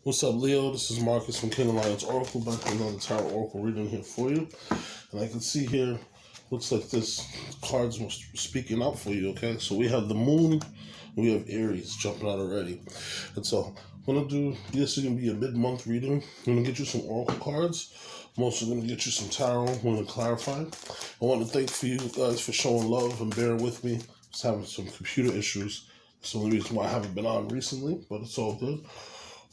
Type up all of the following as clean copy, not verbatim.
What's up, Leo? This is Marcus from Gilded Oracle, back with another Tarot Oracle reading here for you. And I can see here, looks like this cards were speaking up for you, okay? So we have the Moon, and we have Aries jumping out already. And so I'm going to do, this is going to be a mid-month reading. I'm going to get you some Oracle cards. I'm also going to get you some Tarot. I'm going to clarify. I want to thank for you guys for showing love and bearing with me. Just having some computer issues. That's the only reason why I haven't been on recently, but it's all good.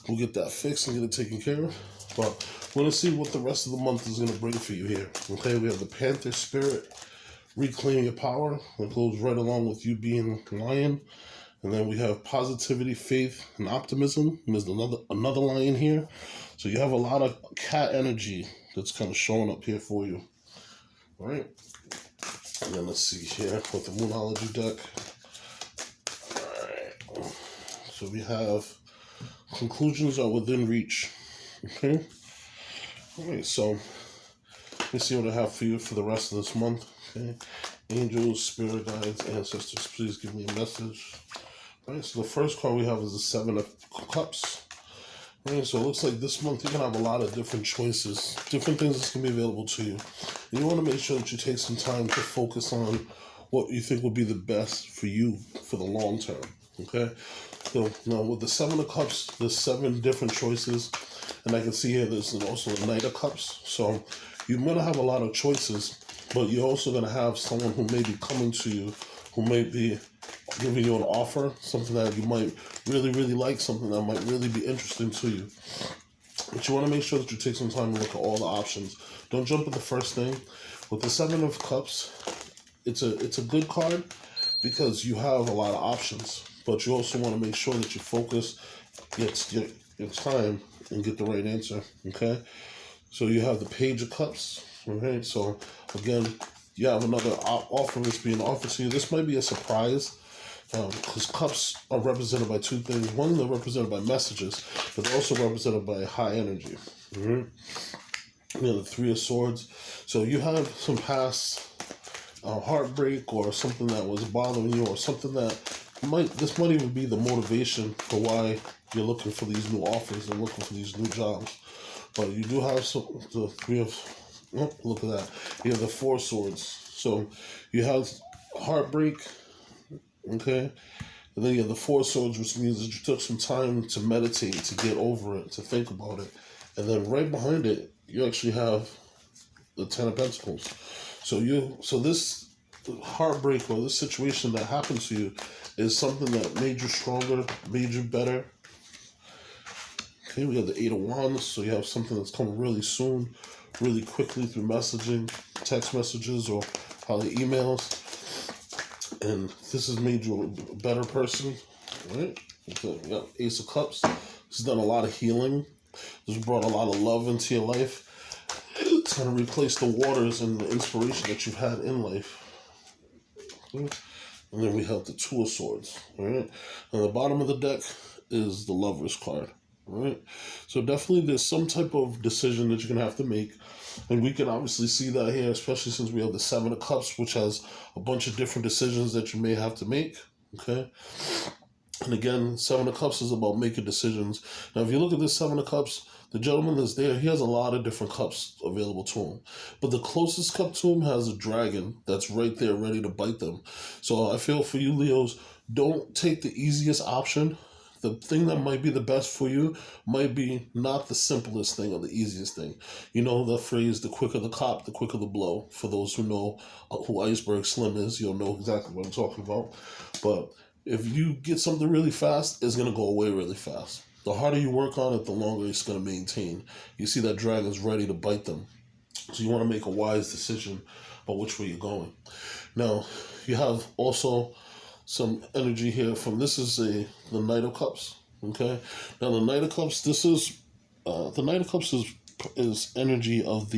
We'll get that fixed and get it taken care of. But we're going to see what the rest of the month is going to bring for you here. Okay, we have the Panther Spirit, reclaiming your power. That goes right along with you being Lion. And then we have positivity, faith, and optimism. And there's another lion here. So you have a lot of cat energy that's kind of showing up here for you. All right. And then let's see here with the Moonology deck. All right. So we have conclusions are within reach. Okay. All right. So let's see what I have for you for the rest of this month. Okay. Angels, spirit guides, ancestors, please give me a message. All right. So the first card we have is the Seven of Cups. All right. So it looks like this month you're gonna have a lot of different choices, different things that's gonna be available to you. And you want to make sure that you take some time to focus on what you think would be the best for you for the long term. Okay. So now with the Seven of Cups, there's 7 different choices, and I can see here there's also a Knight of Cups. So you're gonna have a lot of choices, but you're also gonna have someone who may be coming to you, who may be giving you an offer, something that you might really like, something that might really be interesting to you. But you want to make sure that you take some time to look at all the options. Don't jump at the first thing. With the Seven of Cups, it's a good card because you have a lot of options. But you also want to make sure that you focus, get your time, and get the right answer, okay? So you have the Page of Cups, okay? So, again, you have another offer that's being offered to you. This might be a surprise, because cups are represented by 2 things. One, they're represented by messages, but they're also represented by high energy. Mm-hmm. You know, the Three of Swords. So you have some past heartbreak or something that was bothering you, or something that this might even be the motivation for why you're looking for these new offers and looking for these new jobs. But you do have the Three of, oh, look at that. You have the Four Swords. So you have heartbreak, okay? And then you have the Four Swords, which means that you took some time to meditate, to get over it, to think about it. And then right behind it, you actually have the Ten of Pentacles. So this heartbreak or this situation that happened to you is something that made you stronger, made you better. Okay, we have the Eight of Wands, so you have something that's coming really soon, really quickly through messaging, text messages, or probably emails. And this has made you a better person, right? Yeah, Ace of Cups. This has done a lot of healing. This has brought a lot of love into your life. It's going to replace the waters and the inspiration that you've had in life. Okay. And then we have the Two of Swords, all right? And the bottom of the deck is the Lover's card, all right? So definitely there's some type of decision that you're going to have to make. And we can obviously see that here, especially since we have the Seven of Cups, which has a bunch of different decisions that you may have to make, okay? And again, Seven of Cups is about making decisions. Now, if you look at this Seven of Cups, the gentleman that's there, he has a lot of different cups available to him. But the closest cup to him has a dragon that's right there ready to bite them. So I feel for you, Leos, don't take the easiest option. The thing that might be the best for you might be not the simplest thing or the easiest thing. You know the phrase, the quicker the cop, the quicker the blow. For those who know who Iceberg Slim is, you'll know exactly what I'm talking about. But if you get something really fast, it's going to go away really fast. The harder you work on it, the longer it's going to maintain. You see that dragon's ready to bite them. So you want to make a wise decision about which way you're going. Now, you have also some energy here from, this is the Knight of Cups, okay? Now, the Knight of Cups, this is, the Knight of Cups is energy of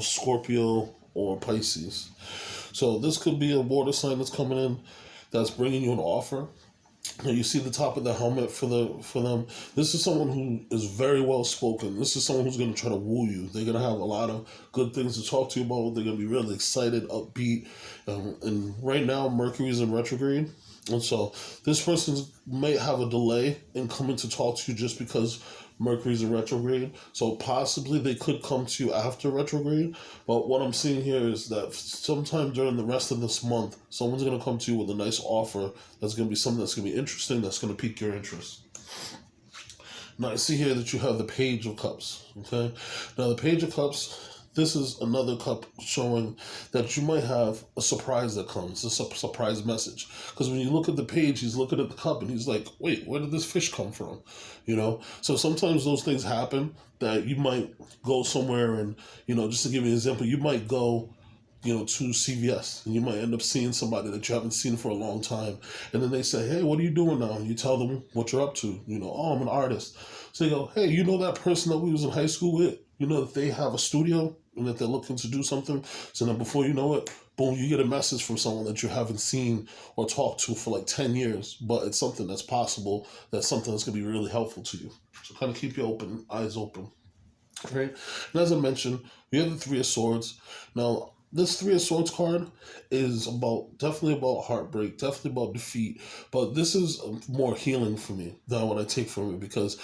Scorpio or Pisces. So this could be a water sign that's coming in that's bringing you an offer. Now you see the top of the helmet for them. This is someone who is very well spoken. This is someone who's going to try to woo you. They're going to have a lot of good things to talk to you about. They're going to be really excited, upbeat. And right now, Mercury's in retrograde. And so this person may have a delay in coming to talk to you just because Mercury's in retrograde. So possibly they could come to you after retrograde. But what I'm seeing here is that sometime during the rest of this month, someone's going to come to you with a nice offer that's going to be something that's going to be interesting, that's going to pique your interest. Now I see here that you have the Page of Cups. Okay, now the Page of Cups, this is another cup showing that you might have a surprise that comes, a surprise message. Because when you look at the page, he's looking at the cup and he's like, wait, where did this fish come from? You know? So sometimes those things happen that you might go somewhere and, just to give you an example, you might go to CVS, and you might end up seeing somebody that you haven't seen for a long time, and then they say, "Hey, what are you doing now?" And you tell them what you're up to. "Oh, I'm an artist." So you go, "Hey, you know that person that we was in high school with? You know that they have a studio and that they're looking to do something." So then before you know it, boom, you get a message from someone that you haven't seen or talked to for like 10 years, but it's something that's possible, that's something that's going to be really helpful to you. So kind of keep your eyes open. Right? And as I mentioned, we have the Three of Swords. Now, this Three of Swords card is definitely about heartbreak, definitely about defeat, but this is more healing for me than what I take from it, because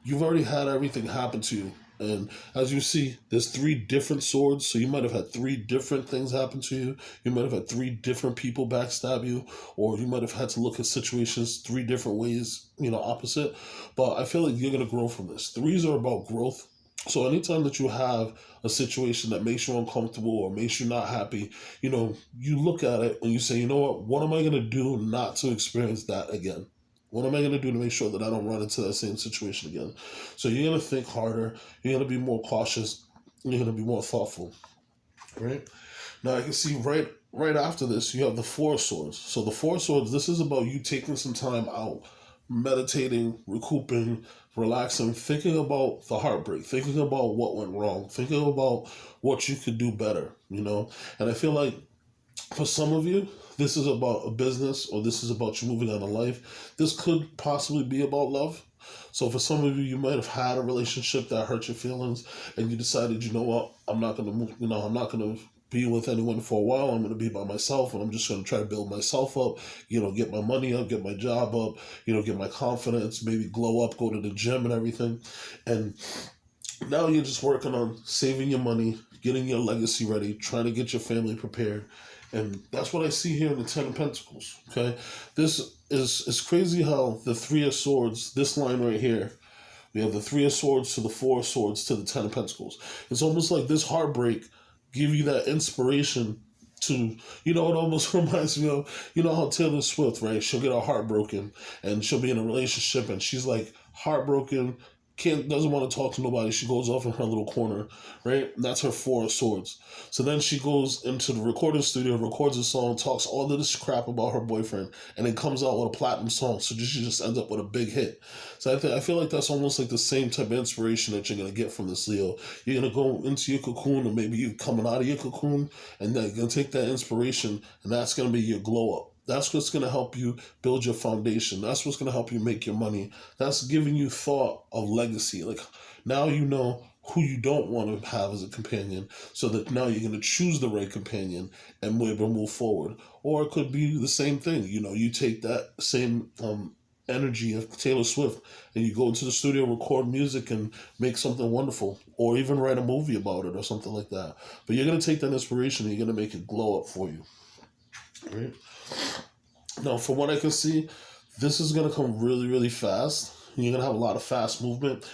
you've already had everything happen to you. And as you see, there's three different swords, so you might have had three different things happen to you. You might have had three different people backstab you, or you might have had to look at situations three different ways, opposite. But I feel like you're going to grow from this. Threes are about growth. So anytime that you have a situation that makes you uncomfortable or makes you not happy, you look at it and you say, what am I going to do not to experience that again? What am I going to do to make sure that I don't run into that same situation again? So you're going to think harder. You're going to be more cautious. You're going to be more thoughtful, right? Now I can see right after this, you have the Four of Swords. So the Four of Swords, this is about you taking some time out, meditating, recouping, relaxing, thinking about the heartbreak, thinking about what went wrong, thinking about what you could do better, And I feel like for some of you, this is about a business, or this is about you moving on in life. This could possibly be about love. So for some of you, you might have had a relationship that hurt your feelings, and you decided, what, I'm not going to move, I'm not going to be with anyone for a while. I'm going to be by myself, and I'm just going to try to build myself up, get my money up, get my job up, get my confidence, maybe glow up, go to the gym and everything. And now you're just working on saving your money, getting your legacy ready, trying to get your family prepared. And that's what I see here in the Ten of Pentacles, okay? This is crazy how the Three of Swords, this line right here, we have the Three of Swords to the Four of Swords to the Ten of Pentacles. It's almost like this heartbreak give you that inspiration to, it almost reminds me of, how Taylor Swift, right? She'll get her heart broken and she'll be in a relationship and she's like heartbroken, doesn't want to talk to nobody. She goes off in her little corner, right? And that's her Four of Swords. So then she goes into the recording studio, records a song, talks all of this crap about her boyfriend, and then comes out with a platinum song. So she just ends up with a big hit. So I feel like that's almost like the same type of inspiration that you're going to get from this, Leo. You're going to go into your cocoon, or maybe you're coming out of your cocoon, and then you're going to take that inspiration, and that's going to be your glow up. That's what's going to help you build your foundation. That's what's going to help you make your money. That's giving you thought of legacy. Like, now you know who you don't want to have as a companion, so that now you're going to choose the right companion and move forward. Or it could be the same thing. You take that same energy of Taylor Swift and you go into the studio, record music, and make something wonderful. Or even write a movie about it or something like that. But you're going to take that inspiration and you're going to make it glow up for you. Right? Now, from what I can see, this is going to come really, really fast. You're going to have a lot of fast movement.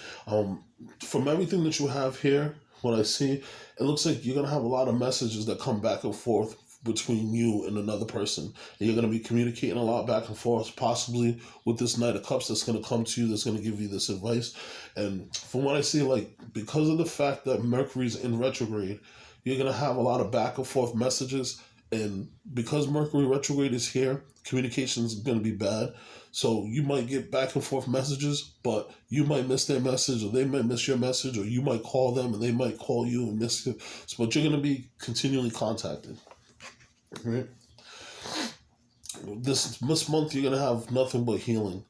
From everything that you have here, what I see, it looks like you're going to have a lot of messages that come back and forth between you and another person. And you're going to be communicating a lot back and forth, possibly with this Knight of Cups that's going to come to you, that's going to give you this advice. And from what I see, because of the fact that Mercury's in retrograde, you're going to have a lot of back and forth messages. And because Mercury retrograde is here, communication is going to be bad. So you might get back and forth messages, but you might miss their message, or they might miss your message, or you might call them and they might call you and miss you. But you're going to be continually contacted. Right? This month, you're going to have nothing but healing.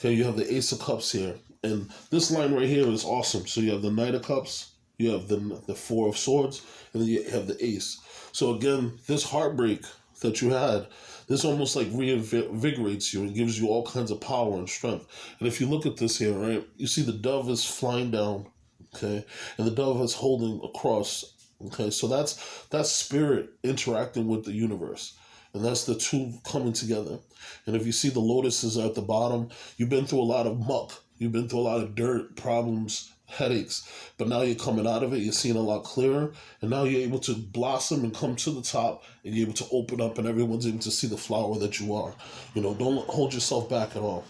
Okay, you have the Ace of Cups here. And this line right here is awesome. So you have the Knight of Cups, you have the Four of Swords, and then you have the Ace. So again, this heartbreak that you had, this almost like reinvigorates you and gives you all kinds of power and strength. And if you look at this here, right, you see the dove is flying down, okay, and the dove is holding a cross, okay. So that's spirit interacting with the universe, and that's the two coming together. And if you see the lotuses at the bottom, you've been through a lot of muck, you've been through a lot of dirt, problems, headaches, but now you're coming out of it, you're seeing a lot clearer, and now you're able to blossom and come to the top, and you're able to open up, and everyone's able to see the flower that you are. Don't hold yourself back at all.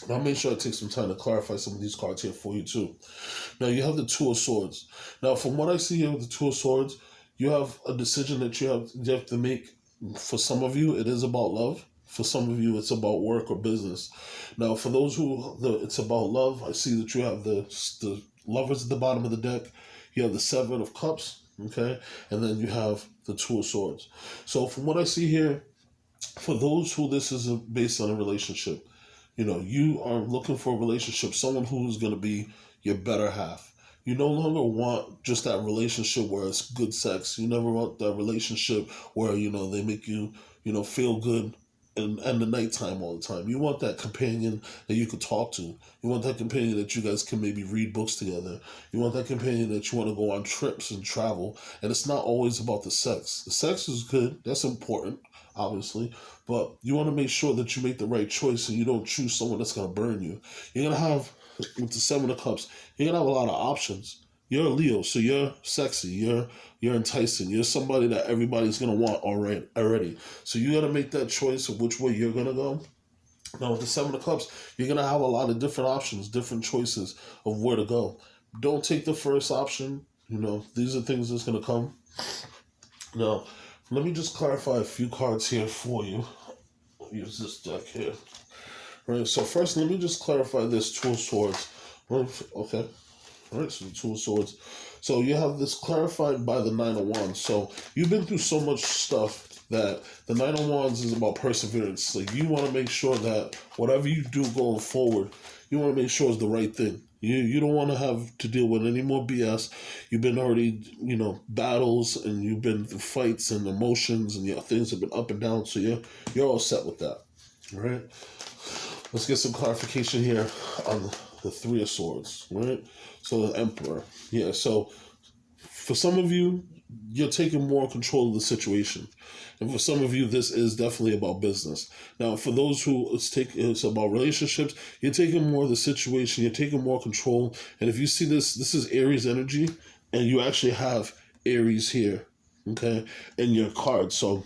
And I'll make sure I take some time to clarify some of these cards here for you too. Now you have the Two of Swords. Now from what I see here with the Two of Swords, you have a decision that you have to make. For some of you, it is about love. For some of you, it's about work or business. Now, for those who it's about love, I see that you have the Lovers at the bottom of the deck. You have the Seven of Cups, okay? And then you have the Two of Swords. So from what I see here, for those who this is based on a relationship, you are looking for a relationship, someone who's going to be your better half. You no longer want just that relationship where it's good sex. You never want that relationship where, they make you, feel good and the nighttime all the time. You want that companion that you could talk to. You want that companion that you guys can maybe read books together. You want that companion that you want to go on trips and travel. And it's not always about the sex. The sex is good. That's important, obviously. But you want to make sure that you make the right choice and you don't choose someone that's going to burn you. You're going to have, with the Seven of Cups, you're going to have a lot of options. You're a Leo, so you're sexy, you're enticing, you're somebody that everybody's gonna want already. So you gotta make that choice of which way you're gonna go. Now with the Seven of Cups, you're gonna have a lot of different options, different choices of where to go. Don't take the first option. These are things that's gonna come. Now, let me just clarify a few cards here for you. I'll use this deck here. Right, so first let me just clarify this Two of Swords. Okay. All right, so the Two of Swords. So you have this clarified by the Nine of Wands. So you've been through so much stuff that the Nine of Wands is about perseverance. Like you want to make sure that whatever you do going forward, you want to make sure it's the right thing. You don't want to have to deal with any more BS. You've been already, battles, and you've been through fights and emotions, and things have been up and down. So you're all set with that. All right. Let's get some clarification here on the Three of Swords. Right. So the Emperor. Yeah, so for some of you, you're taking more control of the situation. And for some of you, this is definitely about business. Now, for those who it's about relationships, you're taking more of the situation, you're taking more control. And if you see this is Aries energy, and you actually have Aries here, okay, in your card. So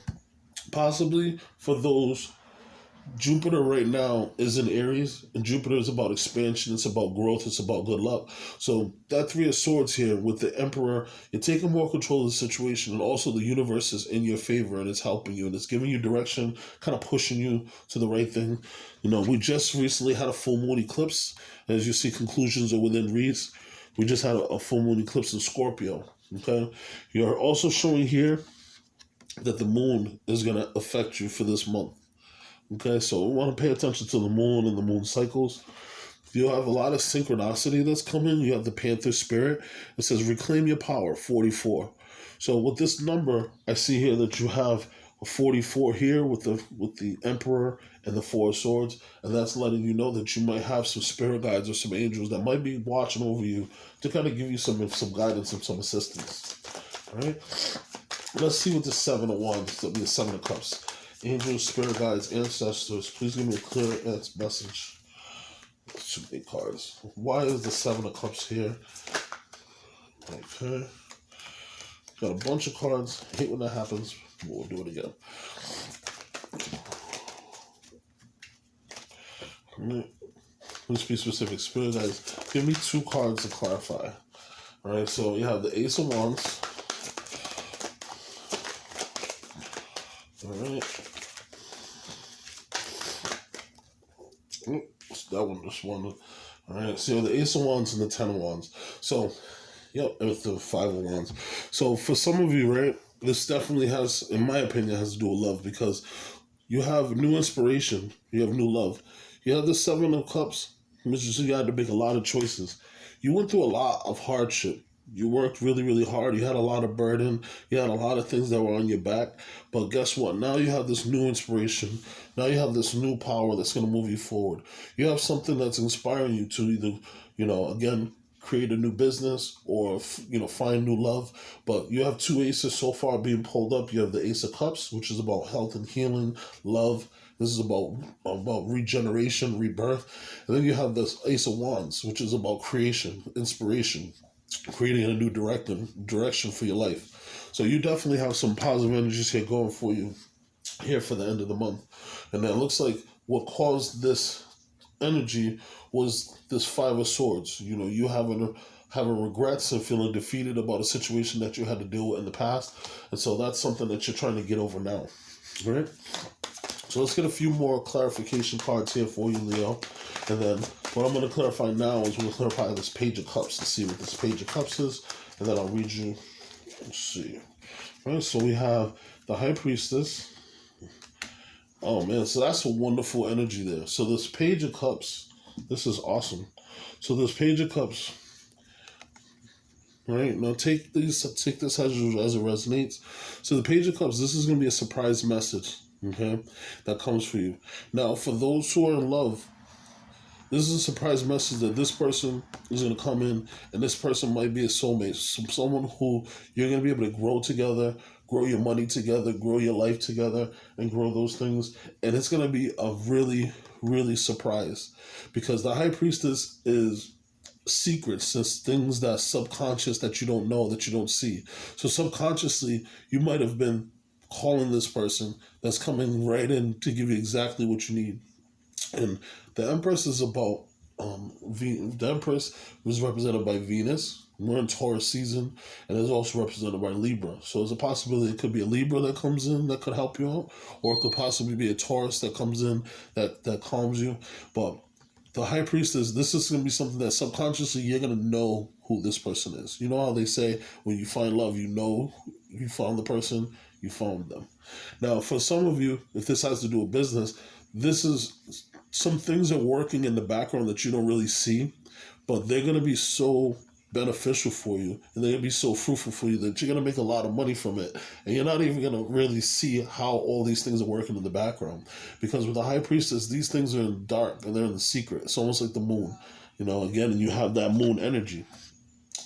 possibly for those, Jupiter right now is in Aries, and Jupiter is about expansion, it's about growth, it's about good luck. So that Three of Swords here with the Emperor, you're taking more control of the situation, and also the universe is in your favor, and it's helping you, and it's giving you direction, kind of pushing you to the right thing. We just recently had a full moon eclipse. As you see, conclusions are within reads. We just had a full moon eclipse in Scorpio, okay? You're also showing here that the moon is going to affect you for this month. Okay, so we want to pay attention to the moon and the moon cycles. You have a lot of synchronicity that's coming. You have the Panther spirit. It says reclaim your power, 44. So with this number, I see here that you have a 44 here with the Emperor and the Four of Swords, and that's letting you know that you might have some spirit guides or some angels that might be watching over you to kind of give you some guidance and some assistance. All right, let's see what the Seven of Wands, that'll be the Seven of Cups. Angels, spirit guides, ancestors, please give me a clear message. Too many cards. Why is the Seven of Cups here? Okay. Got a bunch of cards. I hate when that happens. We'll do it again. Let's be specific. Spirit guides, give me two cards to clarify. Alright, so you have the Ace of Wands. Alright. That one, just one. Alright, so the Ace of Wands and the Ten of Wands. So, yep, with the Five of Wands. So for some of you, right, this definitely has, in my opinion, has to do with love, because you have new inspiration, you have new love. You have the Seven of Cups, which is you had to make a lot of choices. You went through a lot of hardship You worked really, really hard. You had a lot of burden. You had a lot of things that were on your back. But guess what? Now you have this new inspiration. Now you have this new power that's going to move you forward. You have something that's inspiring you to either, again, create a new business or, find new love. But you have two aces so far being pulled up. You have the Ace of Cups, which is about health and healing, love. This is about regeneration, rebirth. And then you have this Ace of Wands, which is about creation, inspiration, creating a new direction for your life. So you definitely have some positive energies here going for you here for the end of the month. And it looks like what caused this energy was this Five of Swords. You having regrets and feeling defeated about a situation that you had to deal with in the past. And so that's something that you're trying to get over now. Right? So let's get a few more clarification cards here for you, Leo. And then what I'm going to clarify now is we're going to clarify this Page of Cups to see what this Page of Cups is. And then I'll read you. Let's see. All right, so we have the High Priestess. Oh, man, so that's a wonderful energy there. So this Page of Cups, this is awesome. So this Page of Cups, right? Now take this as it resonates. So the Page of Cups, this is going to be a surprise message, okay, that comes for you. Now, for those who are in love, this is a surprise message that this person is going to come in, and this person might be a soulmate, someone who you're going to be able to grow together, grow your money together, grow your life together, and grow those things. And it's going to be a really, really surprise, because the High Priestess is secrets, it's things that subconscious that you don't know, that you don't see. So subconsciously, you might have been calling this person that's coming right in to give you exactly what you need. And the Empress is about the Empress was represented by Venus. We're in Taurus season, and is also represented by Libra. So there's a possibility it could be a Libra that comes in that could help you out, or it could possibly be a Taurus that comes in that calms you. But the High Priestess, this is going to be something that subconsciously you're going to know who this person is. You know how they say when you find love, you know you found the person, you found them. Now, for some of you, if this has to do with business, this is some things are working in the background that you don't really see, but they're going to be so beneficial for you, and they're going to be so fruitful for you that you're going to make a lot of money from it, and you're not even going to really see how all these things are working in the background, because with the High Priestess, these things are in the dark and they're in the secret. It's almost like the moon, again, and you have that moon energy.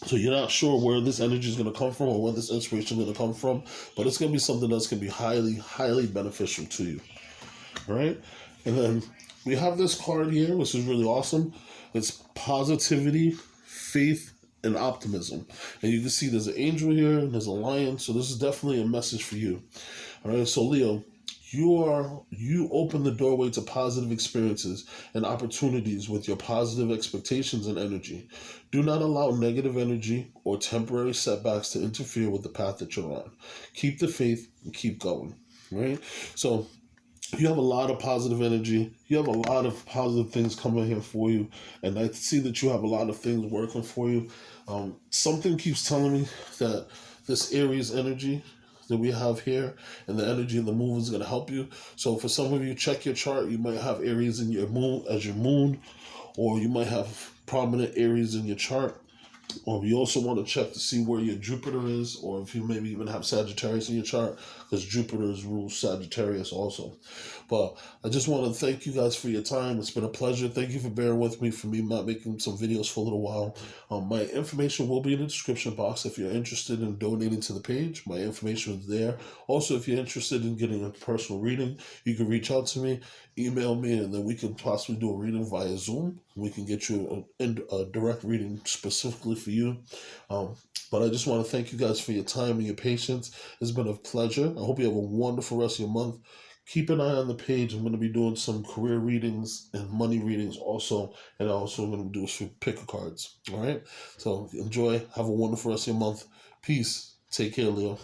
So you're not sure where this energy is going to come from or where this inspiration is going to come from, but it's going to be something that's going to be highly, highly beneficial to you. All right? And then we have this card here, which is really awesome. It's positivity, faith, and optimism. And you can see there's an angel here and there's a lion. So this is definitely a message for you. All right, so Leo, you open the doorway to positive experiences and opportunities with your positive expectations and energy. Do not allow negative energy or temporary setbacks to interfere with the path that you're on. Keep the faith and keep going. Right? So you have a lot of positive energy. You have a lot of positive things coming here for you. And I see that you have a lot of things working for you. Something keeps telling me that this Aries energy that we have here and the energy of the moon is going to help you. So for some of you, check your chart. You might have Aries in your moon as your moon, or you might have prominent Aries in your chart. Or you also want to check to see where your Jupiter is, or if you maybe even have Sagittarius in your chart, because Jupiter rules Sagittarius also. But I just want to thank you guys for your time. It's been a pleasure. Thank you for bearing with me for me not making some videos for a little while. My information will be in the description box if you're interested in donating to the page. My information is there. Also, if you're interested in getting a personal reading, you can reach out to me, email me, and then we can possibly do a reading via Zoom. We can get you a direct reading specifically for you. But I just want to thank you guys for your time and your patience. It's been a pleasure. I hope you have a wonderful rest of your month. Keep an eye on the page. I'm going to be doing some career readings and money readings also. And also I'm going to do some picker cards. All right? So enjoy. Have a wonderful rest of your month. Peace. Take care, Leo.